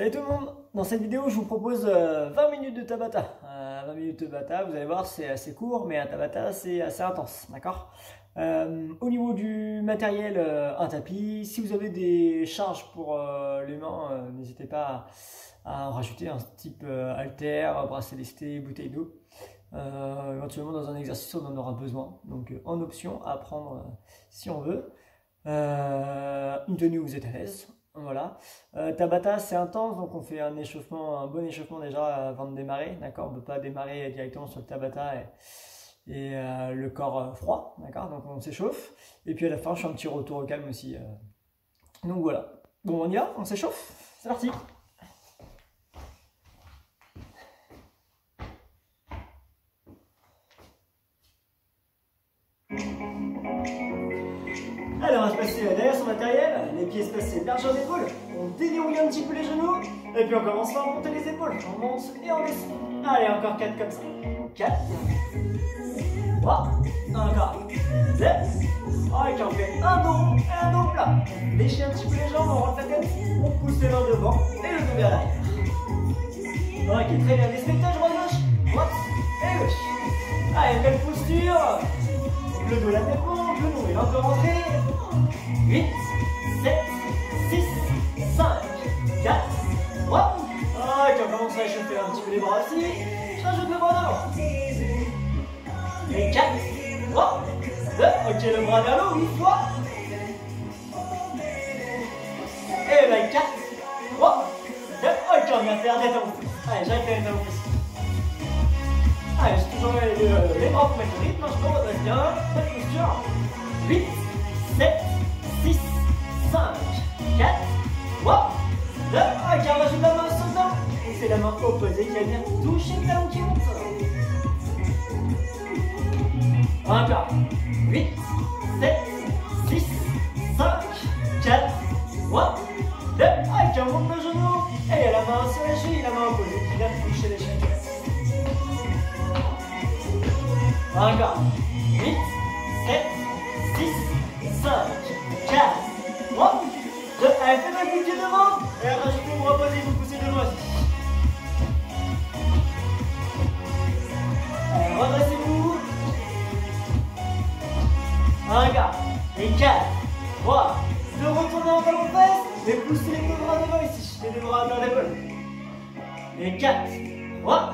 Salut tout le monde! Dans cette vidéo, je vous propose 20 minutes de Tabata. 20 minutes de Tabata, vous allez voir, c'est assez court, mais un Tabata, c'est assez intense, d'accord? Au niveau du matériel, un tapis. Si vous avez des charges pour les mains, n'hésitez pas à en rajouter, un type haltère, bracelet lesté, bouteille d'eau. Éventuellement, dans un exercice, on en aura besoin. Donc, en option, à prendre si on veut. Une tenue où vous êtes à l'aise. Voilà. Tabata, c'est intense, donc on fait un échauffement, un bon échauffement déjà avant de démarrer, d'accord? On ne peut pas démarrer directement sur le Tabata et le corps froid, d'accord? Donc on s'échauffe. Et puis à la fin, je fais un petit retour au calme aussi. Donc voilà. Bon, on y va, on s'échauffe. C'est parti. Alors, on va se passer derrière son matériel, les pieds se passer largeur d'épaule, on déverrouille un petit peu les genoux, et puis on commence par monter les épaules, on monte et on descend. Allez, encore 4 comme ça. 4, 3, encore 2, ok, on fait un dos et un dos plat. On déchire un petit peu les jambes, on rentre la tête, on pousse les mains devant et le dos vers l'arrière. Ok, très bien, des spectacles, droite et gauche. Allez, belle posture. Le dos, la tête monte, le dos, il va un peu rentrer. 8, 7, 6, 5, 4, 3. Ok, on commence à échauffer un petit peu les bras aussi. Je rajoute le bras devant. Et 4, 3, 2. Ok, le bras vers l'eau, 8 fois. Et ben 4, 3, 2. Ok, on vient faire des temps. Allez, j'arrête les temps ici. Allez, j'ai toujours les bras pour mettre le rythme, je me redresse bien, bonne posture. 8, 7, 6, 5, 4, 3, 2. Ok, on rajoute la main sur le talon. Et c'est la main opposée qui va venir toucher le talon qui monte. Encore. 8, 7, 6, 5, 4, 3, 2. Ok, on monte le genou. Et il y a la main sur les chevilles, la main opposée qui vient toucher les chevilles. Encore. 8, 7, 6, 5, 4, 3, 2. Allez, faites un coup de pied devant. Et rajoutez, vous reposez, vous poussez de loin. Allez, redressez-vous. Encore. Et 4, 3, 2. Retournez en ballon de fesse. Et poussez les deux bras devant ici. Les deux bras à terre d'épaule. Et 4, 3,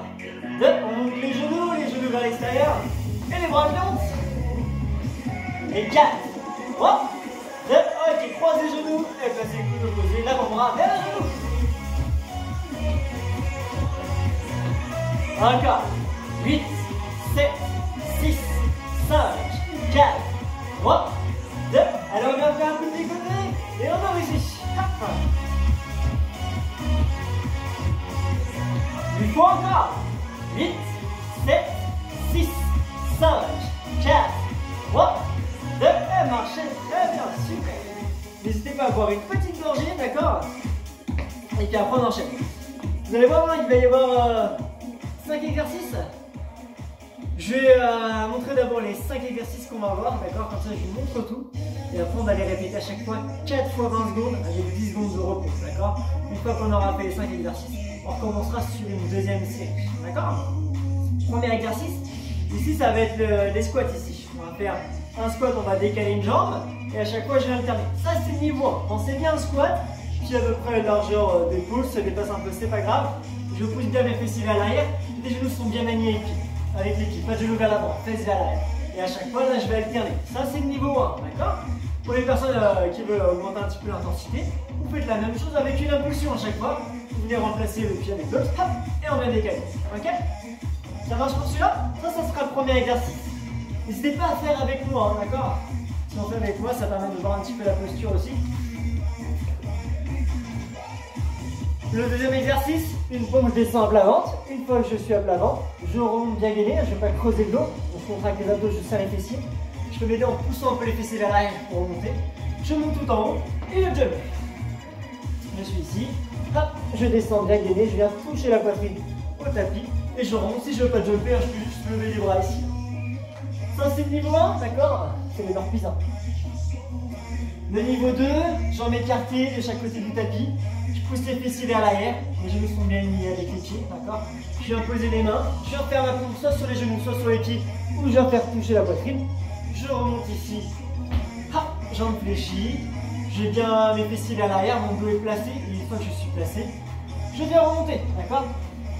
2. On monte les genoux vers l'extérieur. Et les bras montent. Et 4, 3, 2. Ok, croisez les genoux. Et placez les coudes opposés. L'avant-bras vers les genoux. Encore. 8, 7, 6, 5, 4, 3, 2. Allez, on vient faire un coup de décollé. Et on ouvre ici. Hop. Il faut encore. 8, 7, 6, 5, 4, 3, 2, et marchez très bien, super. N'hésitez pas à boire une petite gorgée, d'accord? Et puis après on enchaîne. Vous allez voir, il va y avoir 5 exercices. Je vais montrer d'abord les 5 exercices qu'on va avoir, d'accord? Comme ça je vous montre tout. Et après on va les répéter à chaque fois 4 fois 20 secondes avec 10 secondes de repos, d'accord? Une fois qu'on aura fait les 5 exercices, on recommencera sur une deuxième série, d'accord? Premier exercice. Ici, ça va être les squats ici. On va faire un squat, on va décaler une jambe et à chaque fois, je vais alterner. Ça, c'est le niveau 1. Pensez bien au squat, puis à peu près largeur d'épaule, ça dépasse un peu, c'est pas grave. Je pousse bien mes fessiers vers l'arrière. Les genoux sont bien maniés avec les pieds. Pas de genoux vers l'avant, fesses vers l'arrière. Et à chaque fois, là, je vais alterner. Ça, c'est le niveau 1, d'accord? Pour les personnes qui veulent augmenter un petit peu l'intensité, vous faites la même chose avec une impulsion à chaque fois. Vous venez remplacer le pied avec l'autre, hop, et on vient décaler. Ok? Ça marche pour celui-là? Ça sera le premier exercice. N'hésitez pas à faire avec moi, hein, d'accord? Si on fait avec moi, ça permet de voir un petit peu la posture aussi. Le deuxième exercice, une fois que je descends à plat ventre, une fois que je suis à plat ventre, je remonte bien gainé, je ne vais pas creuser le dos, je contracte les abdos, je serre les fessiers. Je peux m'aider en poussant un peu les fessiers vers l'arrière pour remonter. Je monte tout en haut et je jump. Je suis ici, hop, je descends bien gainé, je viens toucher la poitrine au tapis. Et je remonte, si je ne veux pas jumper, je peux juste lever les bras ici. Ça c'est le niveau 1, d'accord? C'est le nord puissant. Le niveau 2, jambes écartées de chaque côté du tapis. Je pousse les fessiers vers l'arrière, les genoux sont bien liés avec les pieds, d'accord? Je viens poser les mains, je viens faire ma pompe soit sur les genoux, soit sur les pieds, ou je viens faire toucher la poitrine. Je remonte ici, hop, jambes fléchies, j'ai bien mes fessiers vers l'arrière, mon dos est placé, et une fois que je suis placé, je viens remonter, d'accord?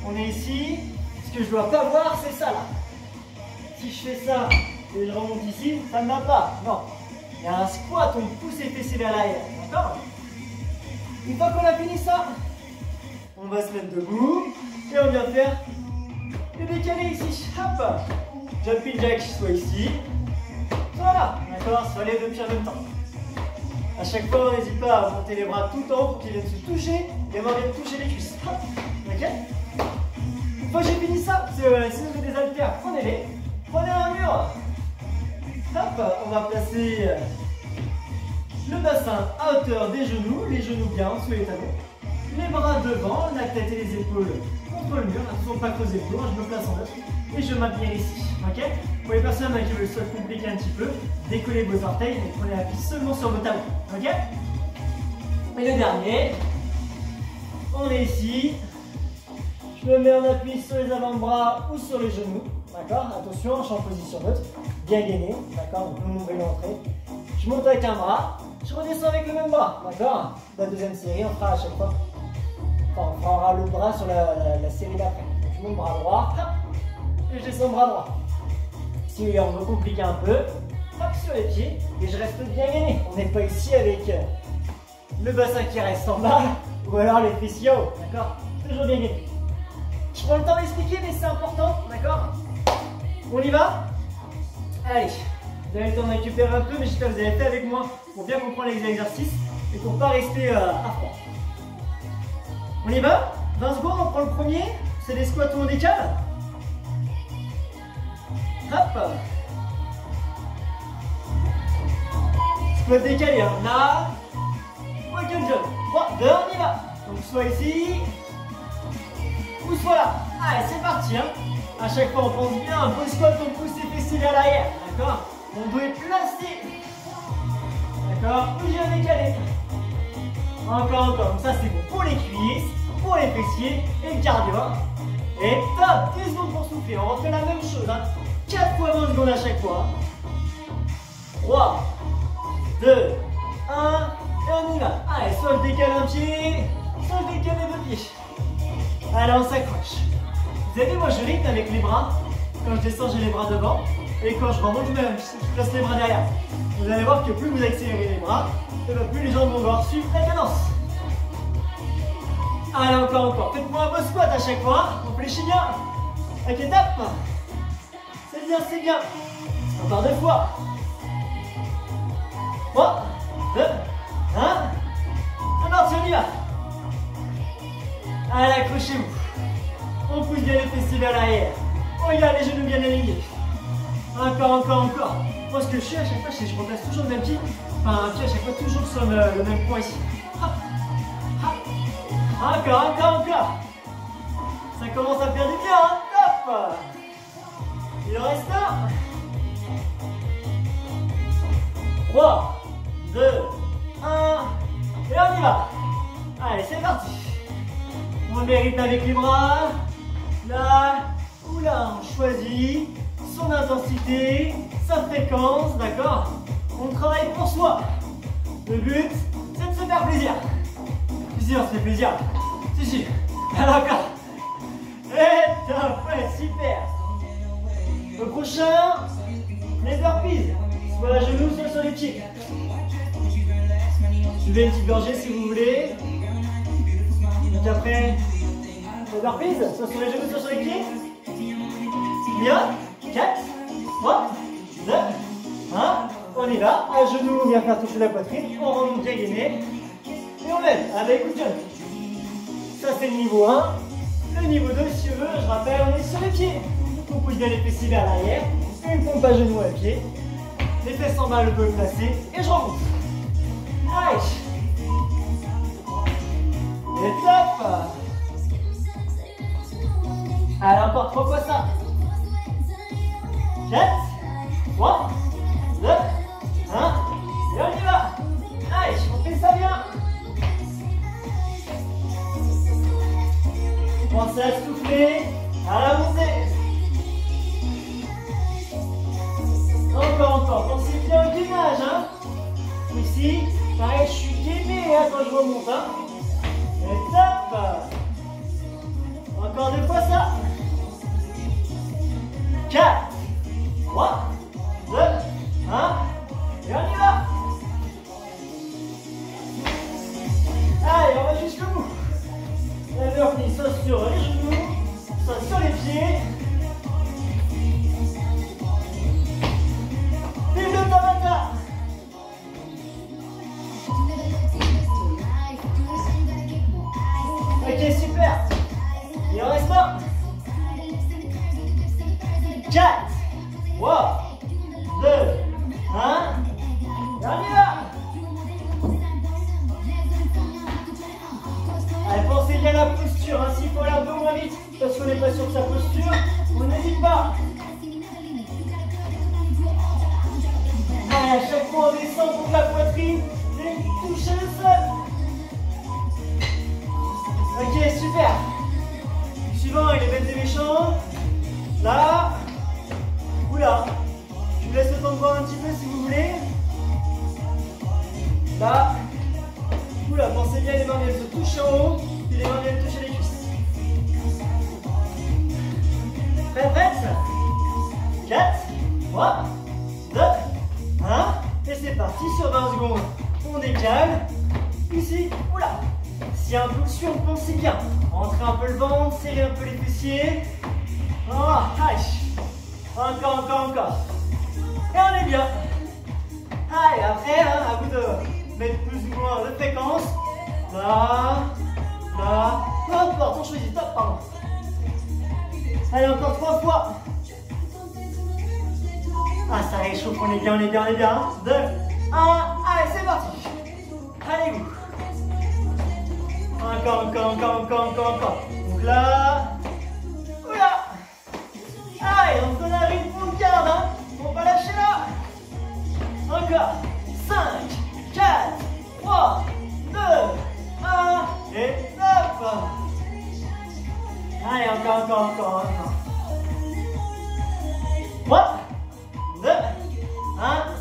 On est ici, ce que je ne dois pas voir, c'est ça là. Si je fais ça et je remonte ici, ça ne va pas, non. Il y a un squat, on pousse les fessiers vers l'arrière, d'accord? Une fois qu'on a fini ça, on va se mettre debout et on vient faire le décalé ici. Hop, jumping jack, soit ici, soit là, d'accord? Soit les deux pieds en même temps. À chaque fois, on n'hésite pas à monter les bras tout en haut pour qu'ils viennent se toucher, les mains viennent toucher les cuisses. Hop, ok? Une fois que j'ai fini ça, si vous avez des haltères, prenez-les, prenez un mur. Hop, on va placer le bassin à hauteur des genoux, les genoux bien sous les talons, les bras devant, la tête et les épaules contre le mur, attention de ne pas creuser le dos, je me place en neuf et je maintiens ici, ok? Pour les personnes qui veulent se compliquer un petit peu, décollez vos orteils et prenez appui seulement sur vos talons, ok? Et le dernier, on est ici, je me mets en appui sur les avant-bras ou sur les genoux, d'accord? Attention, je suis en position neutre, bien gainé, d'accord? Donc mon nombril entré. Je monte avec un bras, je redescends avec le même bras, d'accord? La deuxième série, on fera à chaque fois. Enfin, on fera le bras sur la série d'après. Donc je monte bras droit, hop, et je descends bras droit. Si on veut compliquer un peu, hop, sur les pieds, et je reste bien gainé. On n'est pas ici avec le bassin qui reste en bas, ou alors les fessiers hauts, d'accord? Toujours bien gainé. Je prends le temps d'expliquer, mais c'est important, d'accord? On y va? Allez, vous avez le temps de récupérer un peu, mais j'espère que vous avez fait avec moi pour bien comprendre les exercices et pour ne pas rester à froid. On y va? 20 secondes, on prend le premier, c'est des squats où on décale. Hop! Squat décalé, hein. Là, walk and jump. 3, 2, on y va. Donc soit ici, ou soit là. Allez, c'est parti, hein. À chaque fois, on pense bien, un beau squat, on pousse les fessiers vers l'arrière, d'accord? On doit être placé, d'accord? Ou bien décalé. Encore. Donc ça, c'est bon pour les cuisses, pour les fessiers et le cardio. Et top, 10 secondes pour souffler. On refait la même chose, hein. 4 fois 20 secondes à chaque fois. 3, 2, 1, et on y va. Allez, soit je décale un pied, soit je décale les deux pieds. Allez, on s'accroche. Vous avez vu, moi je rythme avec les bras. Quand je descends, j'ai les bras devant. Et quand je remonte, je place les bras derrière. Vous allez voir que plus vous accélérez les bras, et bien plus les jambes vont devoir suivre la cadence. Allez, encore. Faites-moi un beau squat à chaque fois. On fléchit bien. Avec étape. C'est bien. Encore 2 fois. 3, 2, 1. C'est parti, on y va. Allez, accrochez-vous. On pousse bien les fessiers vers l'arrière. Regarde les genoux bien alignés. Encore. Moi, ce que je fais à chaque fois, c'est que je replace toujours le même pied. Enfin, un pied à chaque fois, toujours sur le même point ici. Hop. Encore. Ça commence à faire du bien, hein. Top. Il en reste un. 3, 2, 1. Et on y va. Allez, c'est parti. On mérite avec les bras. Là ou là, on choisit son intensité, sa fréquence, d'accord? On travaille pour soi. Le but, c'est de se faire plaisir. Si, on se fait plaisir. Si. Alors encore. Et top, ouais, super. Le prochain, les burpees. Soit à genoux, soit sur les pieds. Suivez une petite gorgée si vous voulez. Donc après, les burpees, soit sur les genoux, soit sur les pieds. Bien. 4, 3, 2, 1. On y va. À genoux, on vient faire toucher la poitrine. On remonte bien gainé. Et on lève avec coup de jump. Ça, c'est le niveau 1. Le niveau 2, si on veut, je rappelle, on est sur les pieds. On pousse bien les fessiers vers l'arrière. Une pompe à genoux à pied. Les fesses en bas, le dos est placé. Et je remonte. Allez. Et top. Allez, encore 3 fois ça. 4, 3, 2, 1. Et on y va. Allez, on fait ça bien. Commencez à souffler, à la montée. Encore. Pensez bien au gainage. Hein. Ici, pareil, je suis gainé hein, quand je remonte. Hein. Et top. Encore 2 fois ça. 4, 3, 2, 1. Et on y va. Allez, on va jusqu'au bout. La burpee, soit sur les genoux, soit sur les pieds. Vive le Tabata. Ok, super. Il en reste un. 4, 3, 2, 1. Et on y va. Allez, pensez bien à la posture, hein. S'il faut aller un peu moins vite parce qu'on n'est pas sûr de sa posture, on n'hésite pas. Allez, à chaque fois on descend pour la poitrine et toucher le sol. Ok, super. Suivant, il est bête et méchant. Là. Oula. Je vous laisse le temps de voir un petit peu si vous voulez. Là. Oula, pensez bien, les mains viennent se toucher en haut, et les mains viennent toucher les cuisses. Prête 4, 3, 2, 1. Et c'est parti sur 20 secondes. On décale. Ici, oula. S'il y a impulsion, pensez bien. Rentrez un peu le ventre, serrez un peu les fessiers. Oh, encore. Et on est bien. Allez, après, hein, à vous de mettre plus ou moins de fréquence. Là. Peu importe, on choisit. Top, pardon. Allez, encore 3 fois. Ah, ça réchauffe, on est bien. 2, 1. Allez, c'est parti. Allez, vous. Encore. Donc là. Oula. Allez, on se donne un rythme, on garde, hein. On va lâcher là. Encore. 5, 4, 3, 2, 1. Et top. Allez, encore. 3, 2, 1.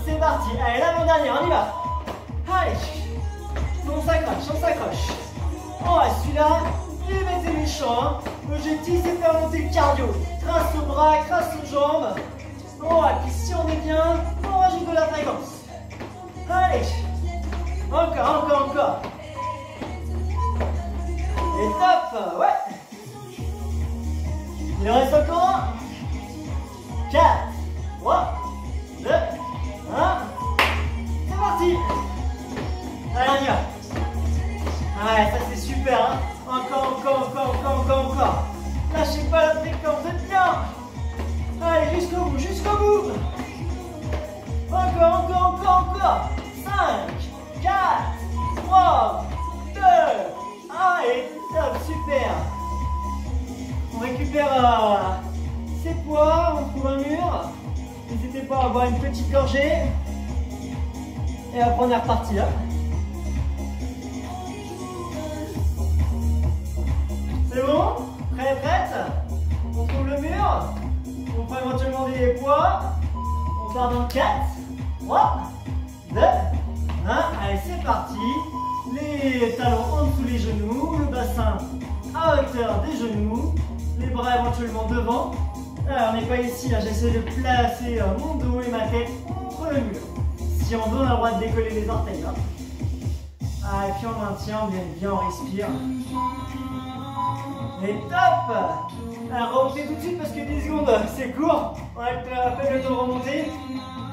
C'est parti. Allez, l'avant-dernière, on y va. Allez. On s'accroche. Oh, celui-là, il est bête et méchant. Hein. L'objectif, c'est de faire monter le cardio. Grâce aux bras, grâce aux jambes. Oh, et puis si on est bien, on rajoute de la fréquence. Allez. Encore. Et top. Ouais. Il en reste encore un. 4, 3, 2, 1. C'est parti. Allez, on y va. Ouais, ça c'est super, hein. Encore. Lâchez pas la fréquence, vous êtes bien. Allez, jusqu'au bout. Encore. 5, 4, 3, 2, 1. Et top, super. On récupère ses poids, on trouve un mur. N'hésitez pas à avoir une petite gorgée. Et après on est reparti là. C'est bon? Prête? On trouve le mur. On prend éventuellement des poids. On part dans 4, 3, 2, 1. Allez, c'est parti. Les talons en dessous les genoux. Le bassin à hauteur des genoux. Les bras éventuellement devant. Alors, on n'est pas ici. J'essaie de placer mon dos et ma tête contre le mur. Si on veut, on a le droit de décoller les orteils. Là. Ah, et puis on maintient, bien, on respire. Et top. Alors remontez tout de suite parce que 10 secondes c'est court. On a à peine le temps de remonter.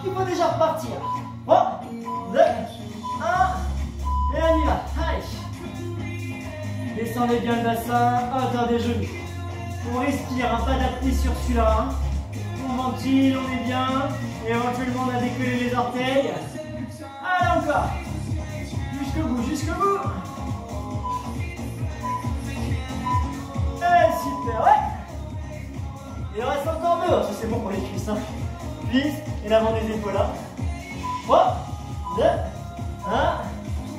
Il faut déjà repartir. 3, 2, 1. Et on y va. Allez. Descendez bien le bassin à hauteur des genoux. On respire, hein, pas d'apnée sur celui-là. Hein. On ventile, on est bien. Et éventuellement on a décollé les orteils. Allez encore. Jusqu'au bout. Super, ouais. Il en reste encore 2. Ça c'est bon pour les cuisses. Hein. Cuisses et l'avant des épaules. Là. 3, 2, 1.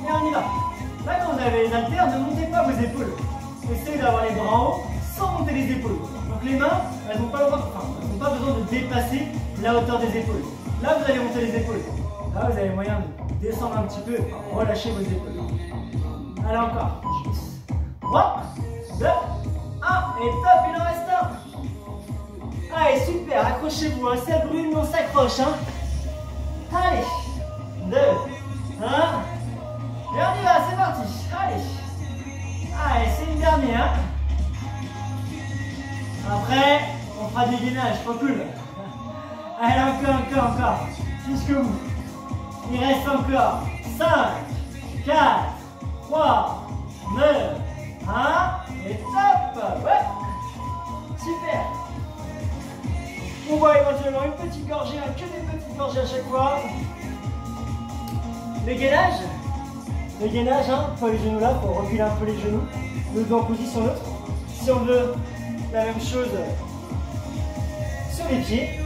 Et on y va. Là quand vous avez les haltères, ne montez pas vos épaules. Essayez d'avoir les bras en haut. sans monter les épaules. Donc les mains, elles n'ont pas, besoin de dépasser la hauteur des épaules. Là, vous allez monter les épaules. Là, vous avez moyen de descendre un petit peu, relâcher vos épaules. Allez, encore. 3, 2, 1, et top, il en reste un. Allez, super, accrochez-vous, hein. Ça brûle, mais on s'accroche. Hein. Allez, 2, 1, et on y va, c'est parti. Allez, allez, c'est une dernière. Après, on fera des gainages, trop cool. Allez, encore. Jusqu'au bout. Il reste encore 5, 4, 3, 2, 1, et top. Ouais, super. On voit éventuellement une petite gorgée, que des petites gorgées à chaque fois. Le gainage, hein, pas les genoux là, il faut reculer un peu les genoux. Le dos en position neutre. Si on veut la même chose sur les pieds.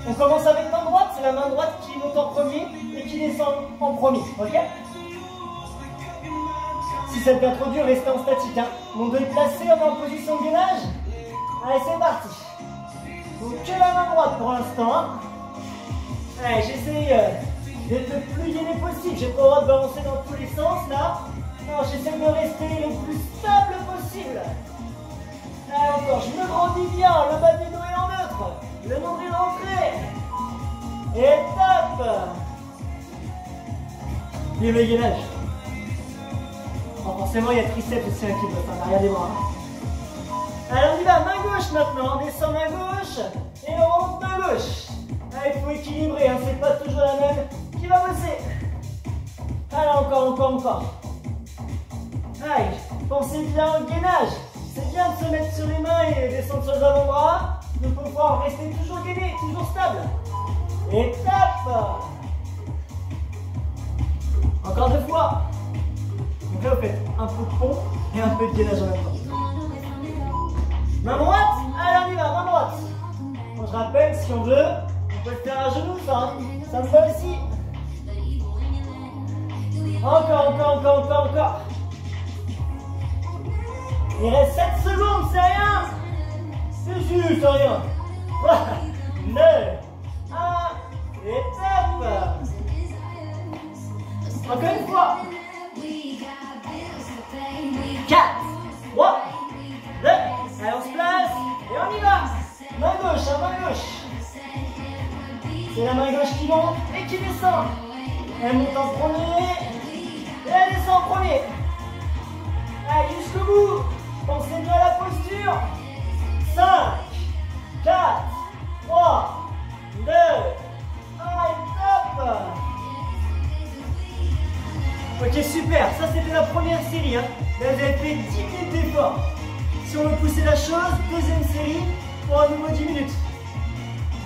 On commence avec main droite, c'est la main droite qui monte en premier et qui descend en premier, ok? Si ça devient trop dur, restez en statique, hein. Mon dos est placé, on est en position de gainage. Allez, c'est parti. Donc que la main droite pour l'instant, hein. Allez, j'essaye d'être le plus gainé possible. J'ai pas le droit de balancer dans tous les sens, là. Non, j'essaie de rester le plus stable possible. Allez, encore, je me grandis bien, le bas du dos est en neutre. Le nombril rentré. Et top. Et le gainage. Bon, forcément, il y a triceps aussi qui doit faire l'arrière des bras. Allez, on y va, main gauche maintenant. On descend main gauche et on remonte main gauche. Allez, il faut équilibrer, hein, c'est pas toujours la même qui va bosser. Allez, encore. Allez, pensez bien au gainage. C'est bien de se mettre sur les mains et descendre sur les avant-bras. Il faut pouvoir rester toujours gainé, toujours stable. Et top. Encore 2 fois. Donc là, vous faites un peu de pont et un peu de gainage en même temps. Main droite. Allez, on y va, main droite. Bon, je rappelle, si on veut, on peut le faire à genoux, ça. Hein. Ça me va aussi. Encore. Il reste 7 secondes, c'est rien. C'est juste rien. 3, 2, 1, et top. Encore une fois. 4, 3, 2, allez, on se place et on y va. Main gauche, hein, main gauche. C'est la main gauche qui monte et qui descend. Elle monte en premier et elle descend en premier. Allez, jusqu'au bout. Pensez bien à la posture. 5, 4, 3, 2, 1, et top. Ok, super. Ça, c'était la première série. Hein. Là, vous avez fait 10 minutes d'effort. Si on veut pousser la chose, deuxième série pour un nouveau 10 minutes.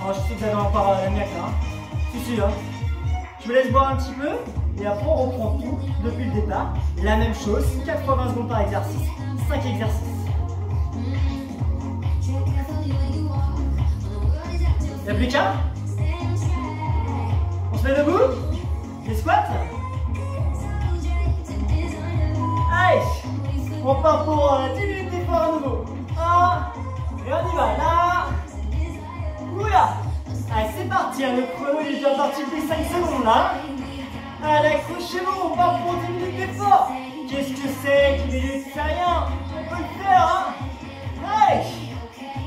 Alors, je sais que vous avez encore la mienne là. Hein. Je suis sûr. Hein. Je me laisse boire un petit peu. Et après, on reprend tout depuis le départ. La même chose, 80 secondes par exercice. 5 exercices. Il n'y a plus qu'un. On se met debout. Les squats. Allez, on part pour 10 minutes d'effort à nouveau. 1, et on y va. Là. Oula. Allez, c'est parti. Hein. Le chrono est déjà parti depuis 5 secondes là. Allez, accrochez-vous, on part pour 10 minutes d'effort. Qu'est-ce que c'est 10 minutes, c'est rien. On peut le faire, hein. Allez.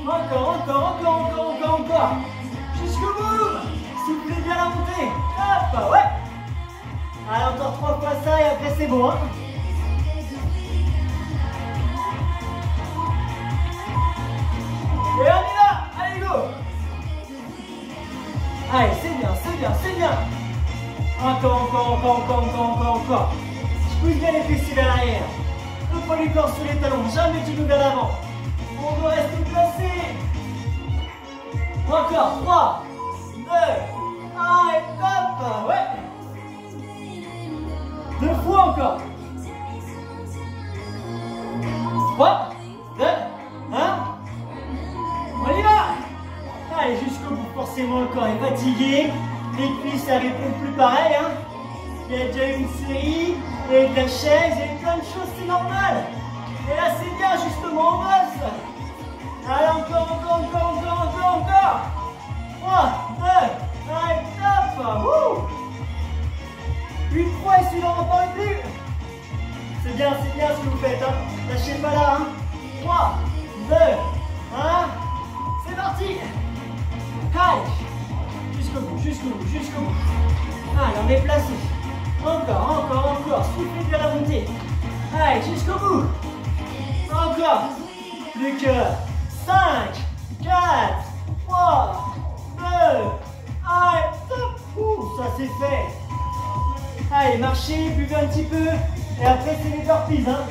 Encore. Jusqu'au bout. Soufflez bien la montée. Hop, ouais. Allez, encore 3 fois ça et après c'est bon, hein. Et on y va. Allez, go. Allez, c'est bien. Encore. Je pousse bien les fessiers vers l'arrière. Le poids du corps sous les talons, jamais du dos vers l'avant. On doit rester placé. Encore, 3, 2, 1, et top. Ouais. 2 fois encore. 3, 2, 1. On y va. Allez, jusqu'au bout. Forcément, le corps est fatigué. Les cuisses, ça répond plus pareil. Hein. Il y a déjà eu une série, avec la chaise, il y a eu plein de choses, c'est normal. Et là, c'est bien, justement, on bosse. Allez, encore, encore, encore, encore, encore, encore. 3, 2, allez, top. Wouh. 8, 3 et celui-là, on n'en parle plus. C'est bien ce que vous faites. Hein. Lâchez pas là. Hein. 3, 2, 1. C'est parti. Allez. Jusqu'au bout, jusqu'au bout, jusqu'au bout. Allez, on est placé. Encore, encore, encore. Soufflez bien la montée. Allez, jusqu'au bout. Encore. Plus que 5, 4, 3, 2, 1. Top. Ouh, ça c'est fait. Allez, marchez, buvez un petit peu. Et après, c'est les burpees. Hein.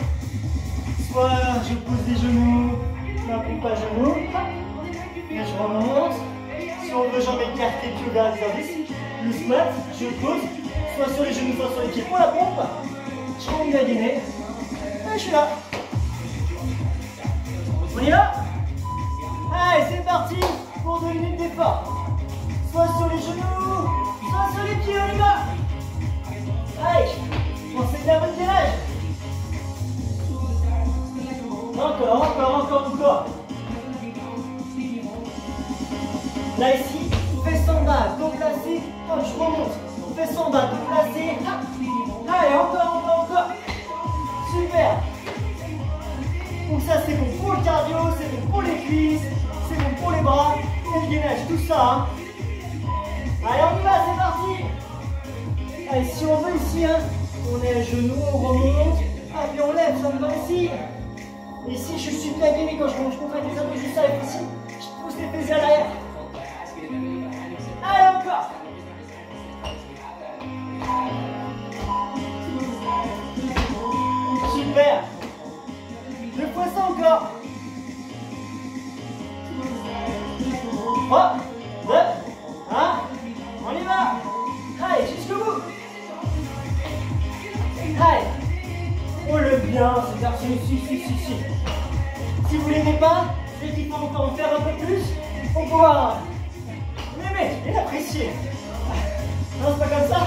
Soit je pose les genoux, ma pompe à genoux. Et je remonte. Si on veut jambes écartées, pieds vers les cervices. Le squat, je pose. Soit sur les genoux, soit sur les pieds pour la pompe. Je remonte la gainée. Et je suis là. On y va? Allez, c'est parti pour 2 minutes d'effort. Soit sur les genoux, soit sur les pieds, on y va. Allez, pensez bien à votre gainage. Encore, encore, encore, encore. Là, ici, on fait 100 bas, dos placé, hop, je remonte. On fait 100 bas, dos placé. Allez, encore, encore, encore. Super. Donc ça, c'est bon pour le cardio, c'est bon pour les cuisses, c'est bon pour les bras, et le gainage, tout ça. Hein. Allez, on y va, c'est parti. Allez, si on veut ici, hein, on est à genoux, on remonte, ah, puis on lève, ça me va aussi. Ici, je suis bien gainé quand je contracte les abdos juste avec ici, je pousse les fessiers à l'arrière. Allez, encore. Super. 2 fois ça encore. 3, 2, 1. On y va. Allez, jusqu'au bout. Allez. On le bien, c'est bien. Si vous l'aimez pas, c'est qu'il faut encore en faire un peu plus pour pouvoir l'aimer et l'apprécier. Non, c'est pas comme ça.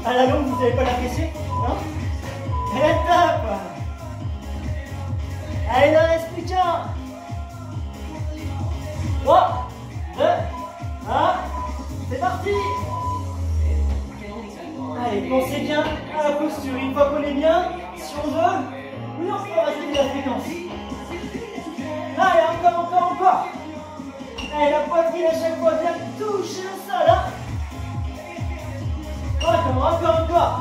À la longue, vous n'allez pas l'apprécier. Non. Elle est top. Allez, il en reste plus qu'un. 3, 2, 1. C'est parti. Allez, pensez bien à la posture. Une fois qu'on est bien, si on veut, oui, on peut rajouter la fréquence. Allez, encore, encore, encore. Allez, la poitrine à chaque fois bien toucher le sol. Hein. Encore, encore, encore.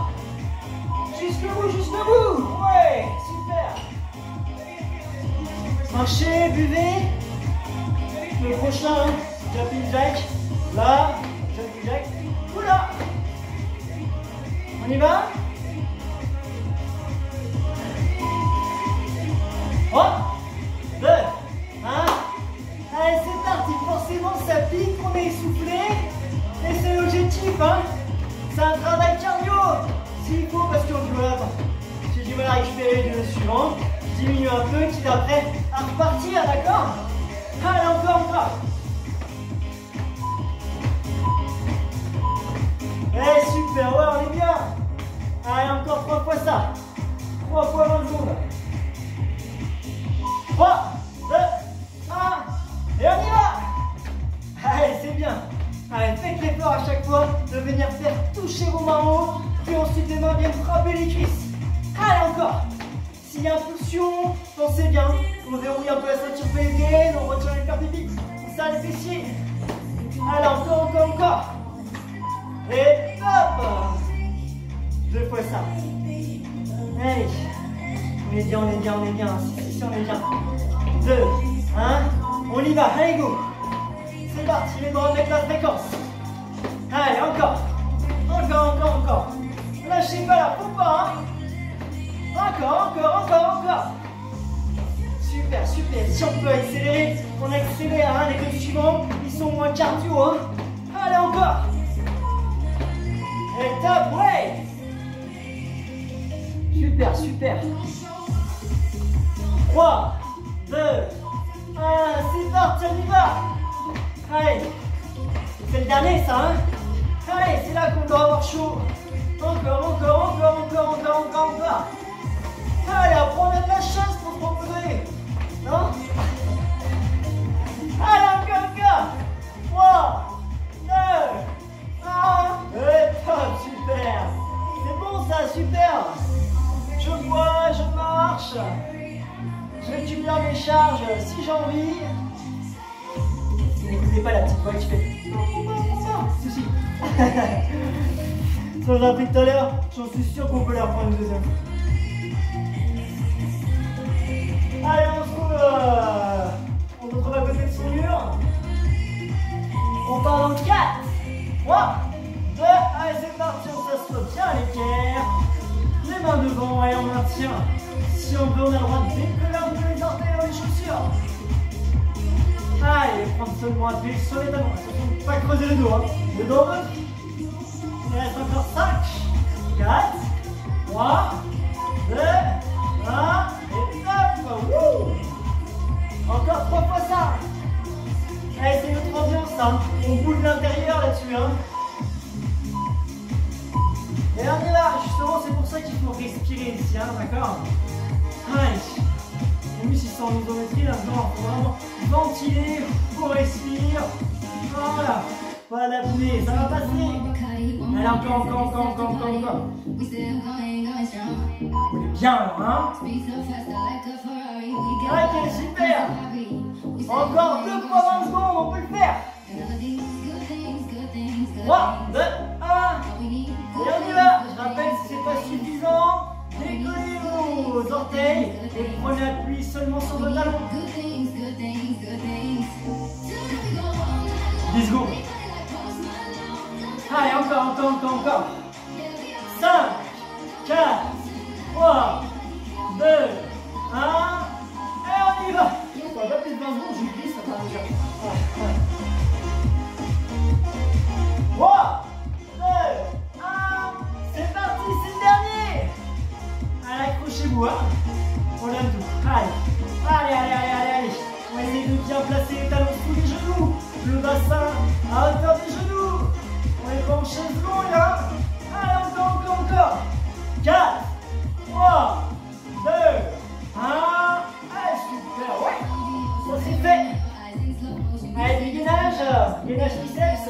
Jusqu'au bout, jusqu'au bout. Ouais, super. Marchez, buvez. Le prochain, jumping jack. Là, jumping jack. Oula. On y va? 3, 2, 1. Allez, c'est parti. Forcément, ça pique, on est essoufflé. Et c'est l'objectif, hein. C'est un travail cardio. S'il faut, parce que j'ai du mal à récupérer le suivant. Je diminue un peu, quitte après à repartir, d'accord? Allez, encore, encore. Eh, super, ouais, on est bien. Allez, encore 3 fois ça. 3 fois 20 secondes. 3, 2, 1. Et on y va. Allez, c'est bien. Allez, faites l'effort à chaque fois de venir faire toucher vos mains en haut. Puis ensuite, les mains viennent frapper les cuisses. Allez, encore. S'il y a impulsion, pensez bien. On verrouille un peu la ceinture pelvienne, on retire les carpépiques, on serre les fessiers. Allez, encore, encore, encore. Et hop. 2 fois ça. Allez. On est bien, on est bien, on est bien. Si, on est bien. 2, 1. On y va, allez, go. C'est parti, les bras avec la fréquence. Allez, encore. Encore, encore, encore. Lâchez pas la pompe, hein. Encore, encore, encore, encore. Super, super. Si on peut accélérer, on accélère. Hein. Les deux suivants, ils sont moins cardio. Hein. Allez, encore. Et top, ouais. Super, super. 3, 2, 1. C'est parti, on y va. Allez. C'est le dernier, ça. Hein. Allez, c'est là qu'on doit avoir chaud. Encore, encore, encore, encore, encore, encore, encore. Allez, après on a de la chance pour se reposer. Non? 3, 2, 1. Et top, super. C'est bon ça, super. Je bois, je marche. Je récupère mes charges si j'ai envie. N'écoutez pas la petite voix qui fait si, si. Ça vous a pris tout à l'heure, j'en suis sûr qu'on peut la reprendre une deuxième fois. Allez, on se retrouve à côté de son mur. On part dans 4, 3, 2, allez c'est parti, on s'assoit bien à l'équerre. Les mains devant et on maintient. Si on veut, on a le droit de décoller un peu les orteils dans les chaussures. Allez, prendre seulement un pied sur les talons. Attention de ne pas creuser le dos. Hein. Le dos. Il reste encore 5, 4, 3, 2, 1. Et hop. Wouh. Encore 3 fois ça. Allez, c'est notre ambiance. Hein. On bouge l'intérieur là-dessus. Hein. Et on y va. Justement, c'est pour ça qu'il faut respirer ici. Hein, d'accord. Allez. En plus, ils sont en isométrie là-dedans. Il faut vraiment ventiler, il faut respirer. Voilà. Pas d'apnée, ça va passer. Allez, encore. Bien alors, hein. Ok, super. Encore 2 fois 20 secondes, on peut le faire. 3, 2, 1. Et on y va. Je rappelle, si c'est pas suffisant, décollez vos orteils et prenez appui seulement sur vos talons. 10 secondes. Allez, encore. 5, 4, 3, 2, 1. Et on y va. Ça va plus de 20 secondes, j'oublie, ça va déjà. 3, 2, 1. C'est parti, c'est le dernier. Allez, accrochez-vous, hein. On aime tout. Allez. On va essayer de bien placer les talons sous les genoux. Le bassin à hauteur des genoux. On est pas en chaise longue, hein. Allez, encore. 4, 3, 2, 1. Allez, super, ouais. Ça c'est fait. Allez, du gainage biceps.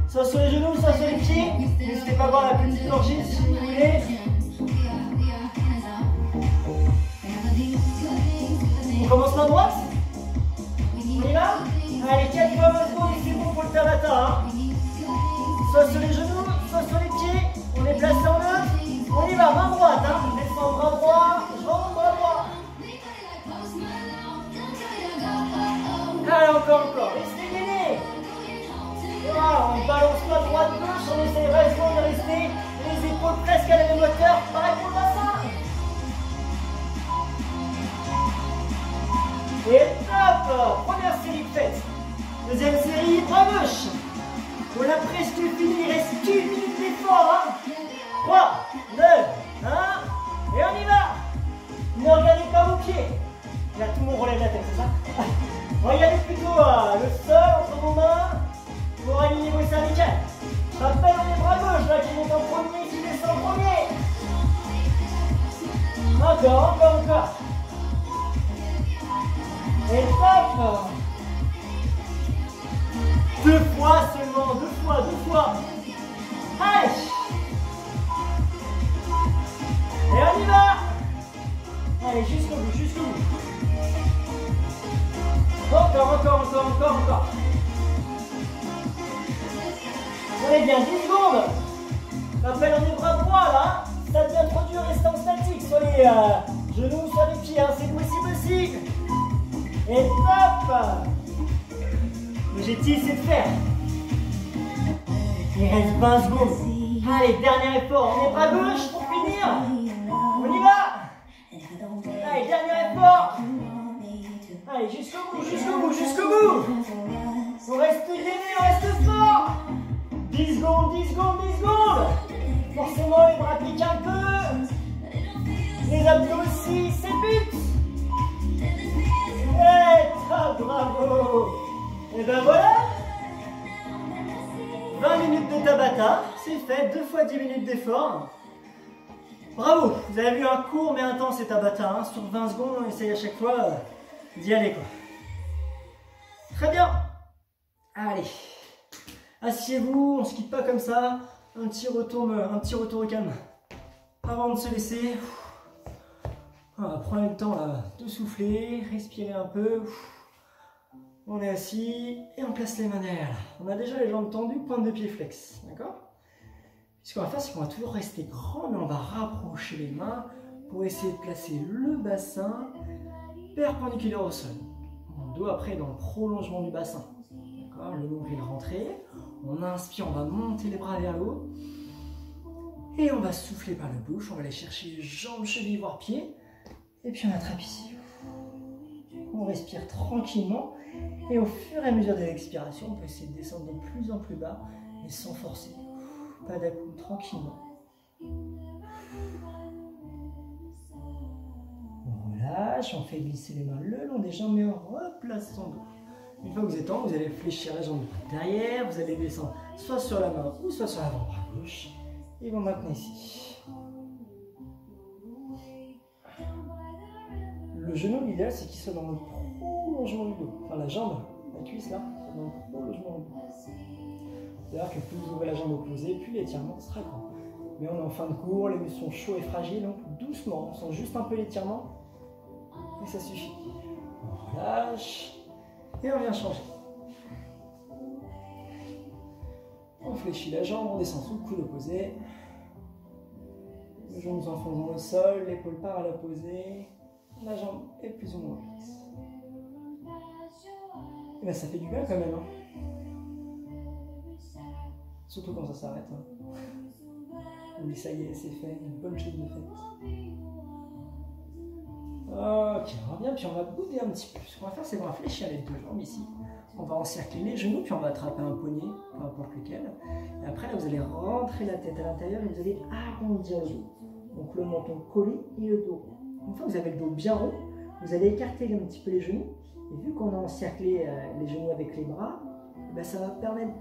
Soit sur les genoux, soit sur les pieds. N'hésitez pas à voir la petite gorgée si vous voulez. On commence main droite. On y va. Allez, 4 fois 20 secondes et c'est bon pour le tabata. Hein. Soit sur les genoux, soit sur les pieds. On est placé en deux. On y va, main droite. Hein. Descends bras droit, je rentre bras droit. Allez, encore. Restez gainés. Voilà, on balance pas droite-gauche, on essaie vraiment de rester les épaules presque à la même hauteur. Pareil pour le bassin. Et top. Première série faite. Deuxième série, bras gauche. On a presque fini, il reste 1 minute d'effort. Hein. 3, 2, 1. Et on y va. Ne regardez pas vos pieds. Là, tout le monde relève la tête, c'est ça? Regardez plutôt le sol entre vos mains pour aligner vos cervicales. Je rappelle, on est bras gauche là qui monte en premier, qui descend en premier. Encore. Et top. 2 fois seulement, 2 fois. Allez. Et on y va. Allez, jusqu'au bout. Encore. On est bien, 10 secondes. Rappelle, on est bras droit là. Ça devient trop dur, restez en statique. Soit les genoux, soit les pieds, hein. C'est possible aussi. Et top. L'objectif c'est de faire. Il reste 20 secondes. Allez, dernier effort. On est bras gauche pour finir. On y va. Allez, dernier effort. Allez, jusqu'au bout. On reste gainé, on reste fort. 10 secondes. Forcément, les bras piquent un peu. Les abdos aussi, c'est but. Et top, bravo. Et ben voilà. 20 minutes de Tabata, c'est fait, 2 fois 10 minutes d'effort. Bravo, vous avez vu un court mais intense et Tabata, hein. Sur 20 secondes, on essaye à chaque fois d'y aller quoi. Très bien. Allez, asseyez-vous, on ne se quitte pas comme ça. Un petit retour au calme. Avant de se laisser, voilà, prenez le temps là, de souffler, respirer un peu. On est assis et on place les mains derrière. On a déjà les jambes tendues, pointe de pied flex, d'accord? Ce qu'on va faire, c'est qu'on va toujours rester grand, mais on va rapprocher les mains pour essayer de placer le bassin perpendiculaire au sol. Mon dos après dans le prolongement du bassin. D'accord? Le nombril rentré. On inspire, on va monter les bras vers le haut. Et on va souffler par la bouche. On va aller chercher jambes, chevilles, voire pieds. Et puis on attrape ici. On respire tranquillement. Et au fur et à mesure des expirations, on peut essayer de descendre de plus en plus bas, mais sans forcer. Pas d'à-coup, tranquillement. On relâche, on fait glisser les mains le long des jambes et on replace son dos. Une fois que vous êtes en haut, vous allez fléchir la jambe derrière, vous allez descendre soit sur la main ou soit sur l'avant-bras gauche. Et vous maintenez ici. Le genou, l'idéal, c'est qu'il soit dans le prolongement du dos. Enfin, la jambe, la cuisse là, dans le prolongement du dos. C'est-à-dire que plus vous ouvrez la jambe opposée, plus l'étirement sera grand. Mais on est en fin de cours, les muscles sont chauds et fragiles, donc doucement, on sent juste un peu l'étirement et ça suffit. On relâche et on vient changer. On fléchit la jambe, on descend sous le coude opposé. Le genou s'enfonce dans le sol, l'épaule part à l'opposé. La jambe est plus ou moins fixe. Et bien ça fait du bien quand même. Surtout quand ça s'arrête. On dit ça y est, c'est fait, une bonne chose de faite. Ok, on revient, puis on va bouder un petit peu. Ce qu'on va faire, c'est qu'on va fléchir les deux jambes ici. On va encercler les genoux, puis on va attraper un poignet, peu importe lequel. Et après, là, vous allez rentrer la tête à l'intérieur et vous allez arrondir le dos. Donc le menton collé et le dos rond. Une fois que vous avez le dos bien rond, vous allez écarter un petit peu les genoux. Et vu qu'on a encerclé les genoux avec les bras, ben ça va permettre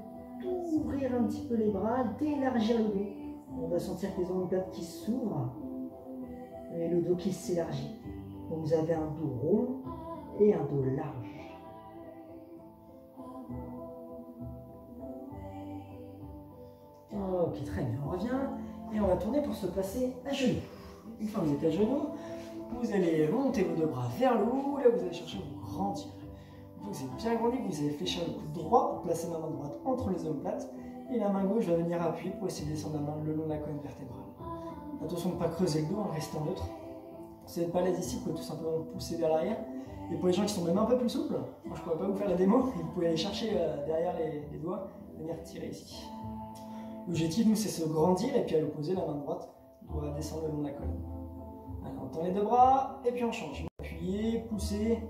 d'ouvrir un petit peu les bras, d'élargir le dos. On va sentir que les omoplates qui s'ouvrent et le dos qui s'élargit. Donc vous avez un dos rond et un dos large. Ok, très bien. On revient et on va tourner pour se placer à genoux. Une fois que vous êtes à genoux, vous allez monter vos deux bras vers le haut. Là, vous allez chercher à vous grandir. Une fois que vous êtes bien grandi, vous allez fléchir le coude droit pour placer la main droite entre les omoplates. Et la main gauche va venir appuyer pour essayer de descendre la main le long de la colonne vertébrale. Attention de ne pas creuser le dos en restant neutre. Si vous n'êtes pas à l'aise ici, vous pouvez tout simplement pousser vers l'arrière. Et pour les gens qui sont même un peu plus souples, moi je ne pourrais pas vous faire la démo, mais vous pouvez aller chercher derrière les doigts, venir tirer ici. L'objectif, nous, c'est se grandir et puis à l'opposé, la main droite doit descendre le long de la colonne. Alors, on tend les deux bras et puis on change. Appuyez, poussez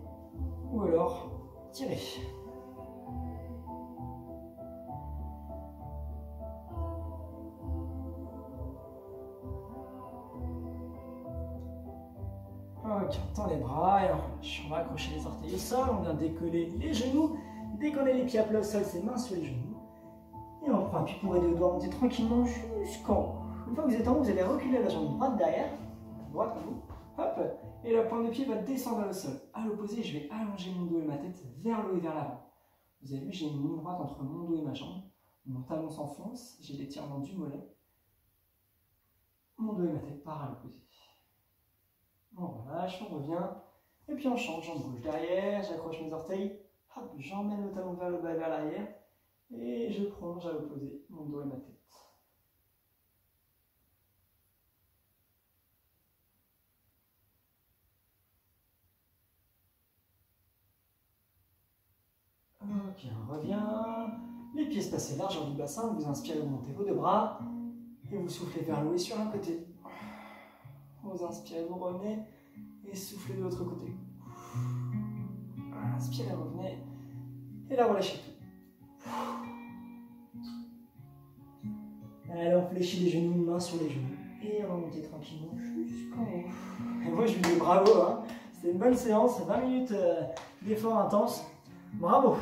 ou alors tirez. Ok, on tend les bras et on relâche. On va accrocher les orteils au sol, on vient décoller les genoux. Décoller les pieds à plat au sol, c'est mains sur les genoux. Et on prend un appui pour les deux doigts, monter tranquillement jusqu'en haut. Une fois que vous êtes en haut, vous allez reculer la jambe droite derrière, droite à vous, hop, et la pointe de pied va descendre vers le sol. À l'opposé, je vais allonger mon dos et ma tête vers le haut et vers l'avant. Vous avez vu, j'ai une ligne droite entre mon dos et ma jambe. Mon talon s'enfonce, j'ai l'étirement du mollet. Mon dos et ma tête partent à l'opposé. On relâche, on revient, et puis on change, jambe gauche derrière, j'accroche mes orteils, hop, j'emmène le talon vers le bas et vers l'arrière, et je prolonge à l'opposé mon dos et ma tête. Ok, on revient, les pieds spacés largeur du bassin, vous inspirez, vous montez vos deux bras, et vous soufflez vers le haut et sur un côté. Vous inspirez, vous revenez, et soufflez de l'autre côté. Inspirez, revenez, et là relâchez tout. Allez, on fléchit les genoux, main sur les genoux, et on va monter tranquillement jusqu'en haut. Et moi je vous dis bravo, hein. C'était une bonne séance, 20 minutes d'effort intense. Bravo!